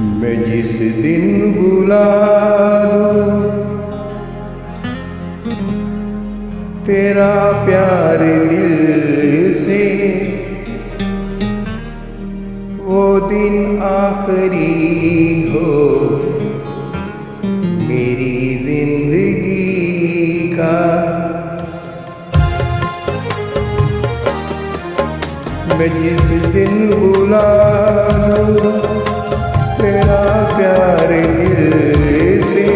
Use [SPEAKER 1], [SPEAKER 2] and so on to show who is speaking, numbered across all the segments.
[SPEAKER 1] मैं जिस दिन बुला दूं तेरा प्यार दिल से, वो दिन आखिरी हो मेरी जिंदगी का। मैं जिस दिन बुला दूं तेरा प्यार दिल से,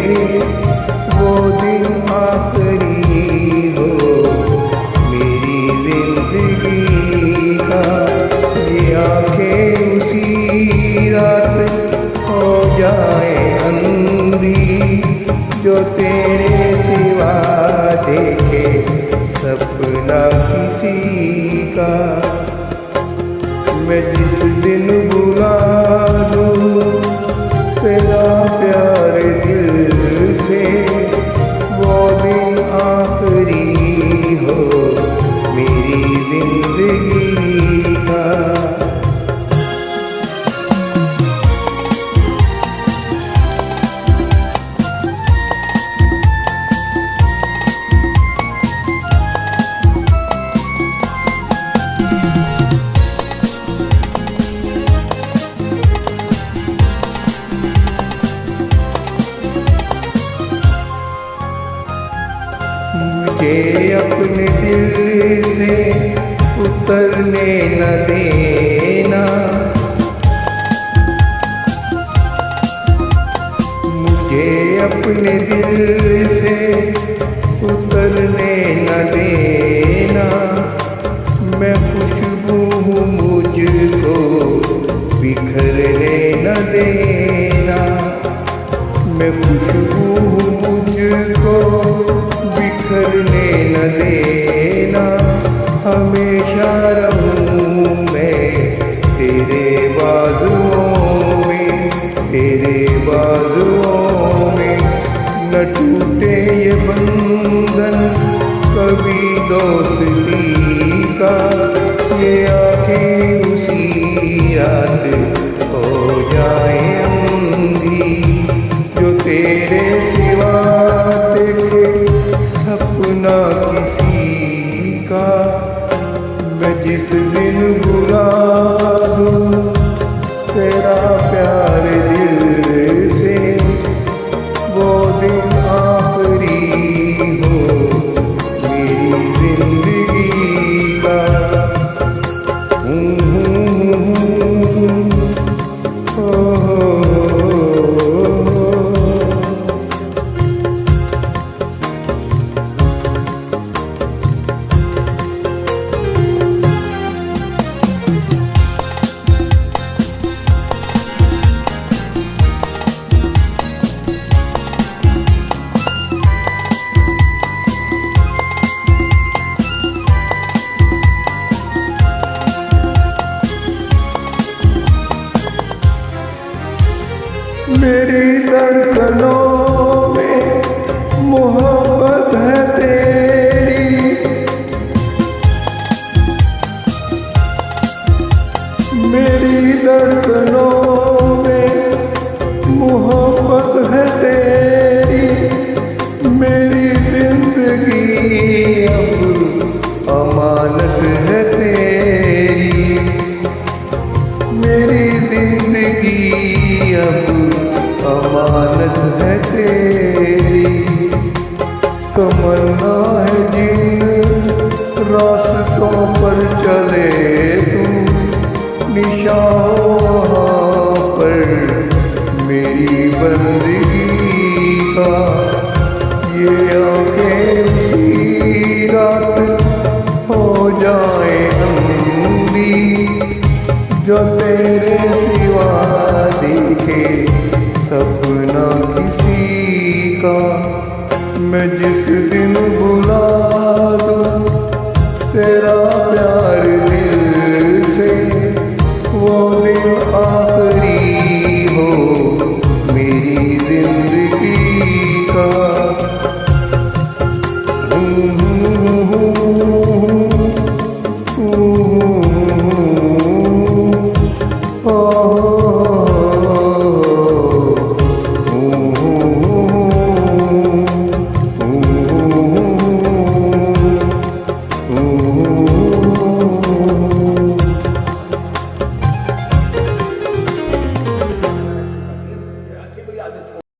[SPEAKER 1] वो दिन आखिरी हो मेरी जिंदगी का। ये आंखें उसी रात हो जाए अंधी, जो तेरे सिवा देखे सपना किसी का। मैं जिस दिन बुला दूं तेरा प्यार दिल से, वो दिन आखिरी हो मेरी जिंदगी का। मुझे अपने दिल से उतरने न देना, मुझे अपने दिल से उतरने न देना। मैं खुशबू हूँ मुझको बिखरने न देना, मैं खुशबू हूँ मुझको बिखरने न देना। हमेशा रहूं मैं तेरे बाजुओं में, तेरे बाजुओं में। न टूटे ये बंधन कभी दोस्ती का, ये आंखें उसी रात हो जाए अंधी, जो तेरे सिवा देखे सपना किसी का। मैं जिस दिन बुला दूं तेरा प्यार दिल से, वो दिन आखिरी हो मेरी जिंदगी का। मेरी धड़कनों में मोहब्बत है तेरी, मेरी धड़कनों में मोहब्बत है तेरी। मेरी जिंदगी अब अमानत है तेरी, मेरी जिंदगी अब अमानत है तेरी। तमन्ना है जिन रास्तों पर चले तू, निशान वहाँ पर मेरी बंदगी का। ये आंखें उसी रात हो जाए अंधी, जो तेरे सिवा देखे सपना किसी का। मैं जिस दिन बुला दूं तेरा प्यार दिल से, वो दिन आखिरी